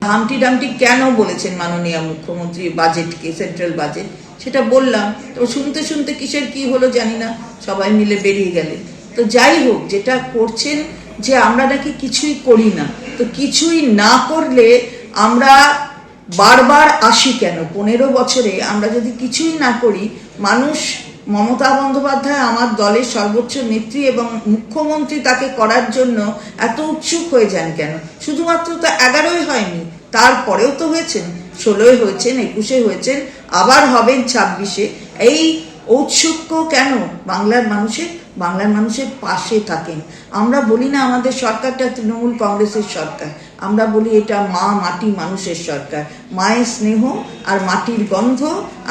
হামটি ডামটি কেন বলেছেন মাননীয় মুখ্যমন্ত্রী বাজেটকে, সেন্ট্রাল বাজেট, সেটা বললাম। তো শুনতে শুনতে কিসের কি হলো জানি না, সবাই মিলে বেরিয়ে গেলেন। তো যাই হোক, যেটা করছেন যে আমরা নাকি কিছুই করি না, তো কিছুই না করলে আমরা বারবার আসি কেন? 15 বছরে আমরা যদি কিছুই না করি, মানুষ, মমতা বন্দ্যোপাধ্যায় আমার দলের সর্বোচ্চ নেত্রী এবং মুখ্যমন্ত্রী, তাকে করার জন্য এত উৎসুক হয়ে যান কেন? শুধুমাত্র তো 11ই হয়নি, তারপরেও তো হয়েছেন, 16-এ হয়েছেন, 21-এ হয়েছেন, আবার হবেন 26-এ। এই ঔৎসুক্য কেন? বাংলার মানুষের পাশে থাকেন। আমরা বলি না আমাদের সরকারটা তৃণমূল কংগ্রেসের সরকার, আমরা বলি এটা মা মাটি মানুষের সরকার। মায়ের স্নেহ আর মাটির গন্ধ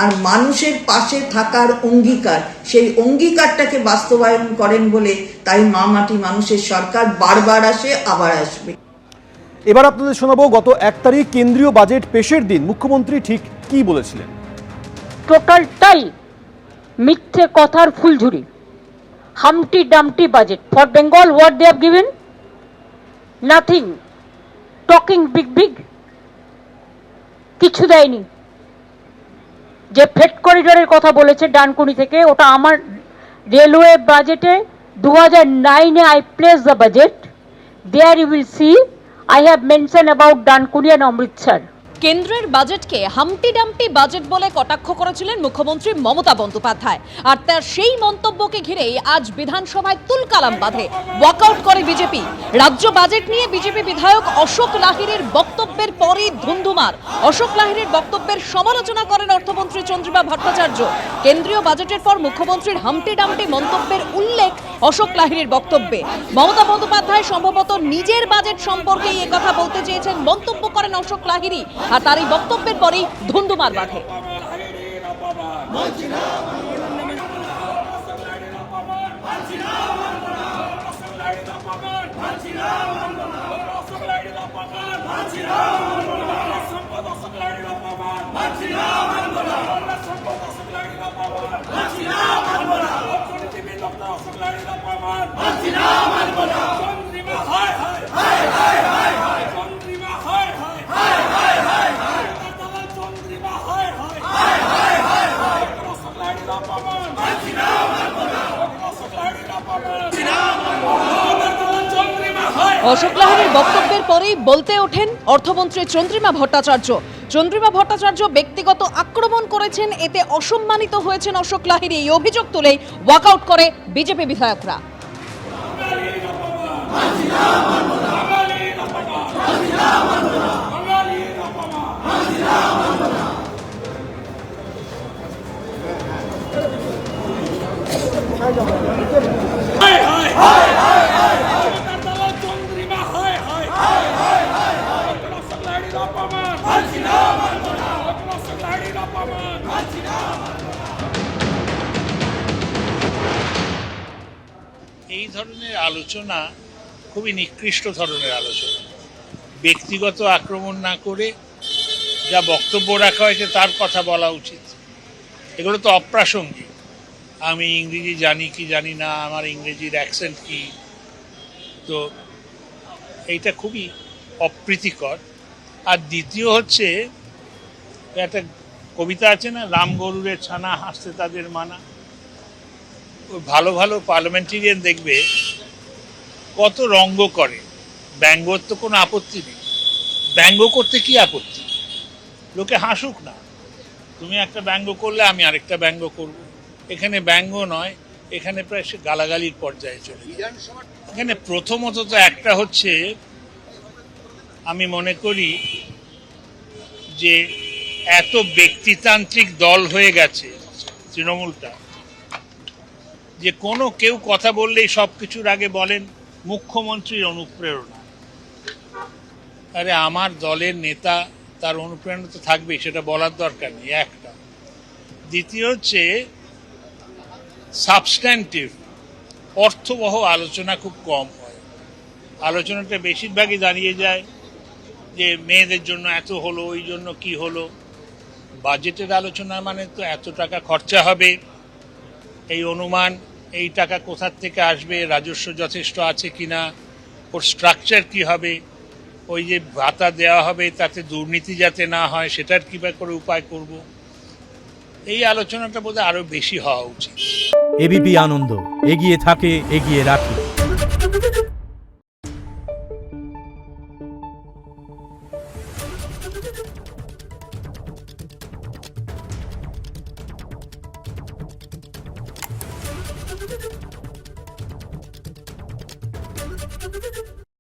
আর মানুষের পাশে থাকার অঙ্গীকার, সেই অঙ্গীকারটাকে বাস্তবায়ন করেন বলে তাই মা মাটি মানুষের সরকার বারবার আসে, আবার আসবে। এবার আপনাদের শোনাবো গত 1 তারিখ কেন্দ্রীয় বাজেট পেশের দিন মুখ্যমন্ত্রী ঠিক কি বলেছিলেন। টোটালটাই মিথ্যে কথার ফুলঝুরি। Humpty Dumpty budget for Bengal, what they have given, nothing. Talking big big, কিছু দেয়নি। যে ফ্রেট করিডোরের কথা বলেছে ডানকুনি থেকে, ওটা আমার রেলওয়ে বাজেটে 2009-এ I place the budget, there you will see I have mention about Dankuni and Amritsar. কেন্দ্রের বাজেটকে হামটি ডামটি বাজেট বলে কটাক্ষ করেছিলেন মুখ্যমন্ত্রী মমতা বন্দ্যোপাধ্যায়, আর তার সেই মন্তব্যকে ঘিরেই আজ বিধানসভায় তুলকালাম বাঁধে, ওয়াকআউট করে বিজেপি। রাজ্য বাজেট নিয়ে বিজেপি বিধায়ক অশোক লাহিড়ীর বক্তব্যের পরই ধুন্ধুমার। অশোক লাহিড়ীর বক্তব্যের সমালোচনা করেন অর্থমন্ত্রী চন্দ্রিমা ভট্টাচার্য। কেন্দ্রীয় বাজেটের পর মুখ্যমন্ত্রীর হামটি ডামটি মন্তব্যের উল্লেখ অশোক লাহিড়ীর বক্তব্যে। মমতা বন্দ্যোপাধ্যায় সম্ভবত নিজের বাজেট সম্পর্কেই একথা বলতে চেয়েছেন, মন্তব্য করেন অশোক লাহিড়ী, আর তার এই বক্তব্যের পরেই ধুন্ধুমার বাঁধে। অশোক লাহিড়ীর বক্তব্যের পরেই বলতে ওঠেন অর্থমন্ত্রী চন্দ্রিমা ভট্টাচার্য। চন্দ্রিমা ভট্টাচার্য ব্যক্তিগত আক্রমণ করেছেন, এতে অসম্মানিত হয়েছেন অশোক লাহিড়ী। এই অভিযোগ তুলেই ওয়াকআউট করে বিজেপি বিধায়করা। এই ধরনের আলোচনা খুবই নিকৃষ্ট ধরনের আলোচনা। ব্যক্তিগত আক্রমণ না করে যা বক্তব্য রাখা হয়েছে তার কথা বলা উচিত। এগুলো তো অপ্রাসঙ্গিক। আমি ইংরেজি জানি কি জানি না, আমার ইংরেজির অ্যাকসেন্ট কি, তো এইটা খুবই অপ্রীতিকর। আর দ্বিতীয় হচ্ছে, একটা কবিতা আছে না, রাম গরুরের ছানা হাসতে তাদের মানা। ভালো ভালো পার্লামেন্টেরিয়ান দেখবে কত রঙ্গ করে। ব্যঙ্গর তো কোনো আপত্তি নেই, ব্যঙ্গ করতে কি আপত্তি? লোকে হাসুক না। তুমি একটা ব্যঙ্গ করলে আমি আরেকটা ব্যঙ্গ করব। এখানে ব্যঙ্গ নয়, এখানে প্রায় সে গালাগালির পর্যায়ে চলে যায়। এখানে প্রথমত তো একটা হচ্ছে, আমি মনে করি যে এত ব্যক্তিতান্ত্রিক দল হয়ে গেছে তৃণমূলটা, যে কেউ কথা বললেই সব কিছুর আগে বলেন মুখ্যমন্ত্রীর অনুপ্রেরণা। আরে আমার দলের নেতা, তার অনুপ্রেরণা তো থাকবেই, সেটা বলার দরকার নেই একটা। দ্বিতীয় হচ্ছে সাবস্ট্যান্টিভ, অর্থবহ আলোচনা খুব কম হয়। আলোচনাটা বেশিরভাগই দাঁড়িয়ে যায় যে মেয়েদের জন্য এত হলো, ওই জন্য কি হলো। বাজেটের আলোচনা মানে তো এত টাকা খরচা হবে, এই অনুমান, এই টাকা কোথার থেকে আসবে, রাজস্ব যথেষ্ট আছে কিনা, ওর স্ট্রাকচার কি হবে, ওই যে ভাতা দেওয়া হবে তাতে দুর্নীতি যাতে না হয় সেটার কীভাবে করে উপায় করব, এই আলোচনাটা বোধহয় আরও বেশি হওয়া উচিত। এবিপি আনন্দ, এগিয়ে থাকে, এগিয়ে রাখে।